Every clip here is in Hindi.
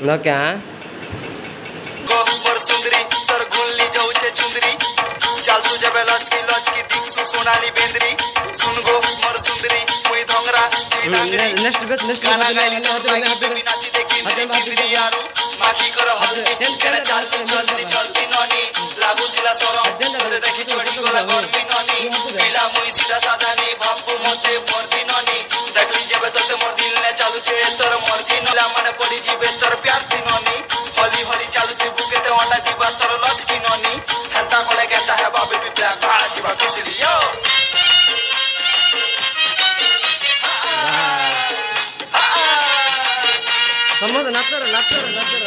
न क्या गोबर सुंदरी तोर गुल्ली जाऊचे चुंदरी चाल सुजबे लचकी लचकी दिखसु सोनाली बेंद्री सुन गो मोर सुंदरी मुई धंगरा तुई धांगरी नेक्स्ट गाना गाइली तोर लागी बेबी नाची देखी इंद्री यारू माखी करो हल्दी केना चालती चलती चलती ननी लागू दिला सरम तोते देखी छोड़ी गला गर्मी ननी पिला मुई सीधा साधा नी भापू मते भरती ननी देखली जेबे तोते मोर दिल ने चालू छे तोर मर्जी नला माने पड़ी जीवे तोर प्यार थी ननी होली होली चालू थी बुके ते अंडा जीवा तोर लचकी ननी हंता कोले कहता है बाबी भी ब्लैक भाड़ा जीवा किसली यो समझ नाचर नाचर नाचर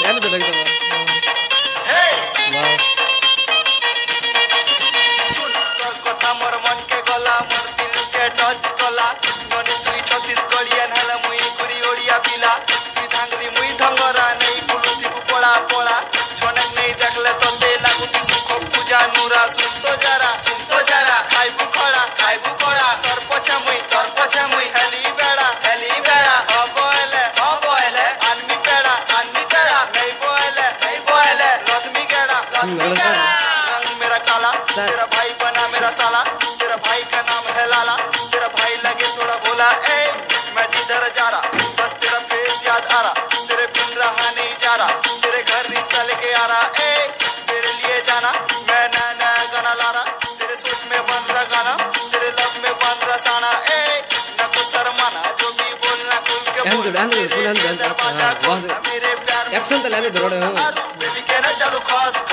एंड तो देखो हे वाह सुन तोर कथा मोर मन के गला मोर दिल के टच कला ननी तुई छत्तीसगढ़ियन हला मुई गुरी ओडिया पिला तुई धांगरी मुई धंगरा नहीं पुलु दिबु पड़ा पड़ा छोनक नहीं देखले तोते लागुती सुख पूजा नूरा सुन तो जरा खाई बुखड़ा तोर पछा मुई हेली बेड़ा बोले आनमी बेड़ा नहीं बोले लदमी गेड़ा रंग मेरा काला तेरा भाई बना मेरा साला तेरा भाई का नाम है लाला तेरा भाई लगे थोड़ा भोला ए मैं जिधर जा रहा बस तेरा फेस याद आ रहा तेरे बिन रहा नहीं जा रहा तेरे घर रिश्ता लेके आ रहा ए तेरे लिए जाना मैं नया गाना ला रहा तेरे सोच में बन रहा गाना तेरे लब में बन रहा साना ए न को शर्माना जो भी बोलना खुल के बोल मेरे प्यार एक्शन तो लाने दरोड़े हो बेबी के ना चलो खास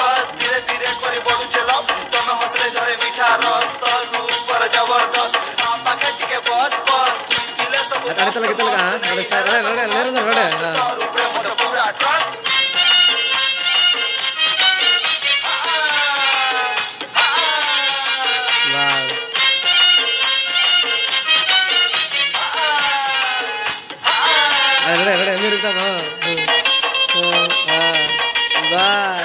धीरे धीरे कोरी बड़ू चलो तमे हंसले झरे मीठा रस तोर रूप पर जबरदस्त आपा कटी के बस तू दिले सब अरे चल के चल का अरे तोर ऊपर मोर पूरा ट्रस्ट वाह अरे मेरे का वाह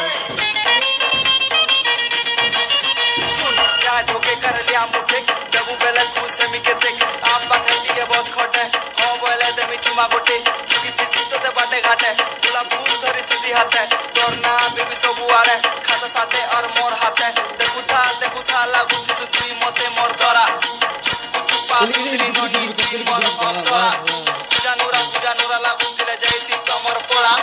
सुन क्या ढोके कर लिया मुठे जबू बेला खुश मी के देख आपा कटी के बस खटे हो बोले ते मी चुमा गोटे चुकी तिसी तो ते बाटे घाटे तुला फूल धरी तिसी हाथे तोर ना बेबी सब आरे खाता साथे और मोर हाथे देखु था लागू तिसु तुई मते मोर दरा चुपा सुंदरी ननी मोर अप्सरा पूजा नूरा लागू दिले जैसी तमर पोड़ा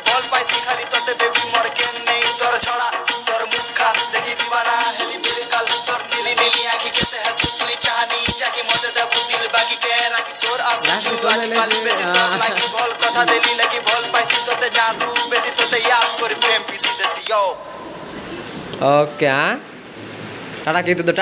बोल पाइसी खाली तोते बेबी मोर के नहीं तोर छोड़ा तोर मुखा देखी दीवाना हेली मेरे काल तोर नीली नीली आंखी केते हंसी तुई चाहनी जाके मते दे दिल बाकी के राखी सोर आसी चुवाली बेसी तोर लागी बोल कथा देली लगी बोल पाइसी तोते जादू बेसी तोते याद कर प्रेम पीसी देसी यो ओके टाटा की तो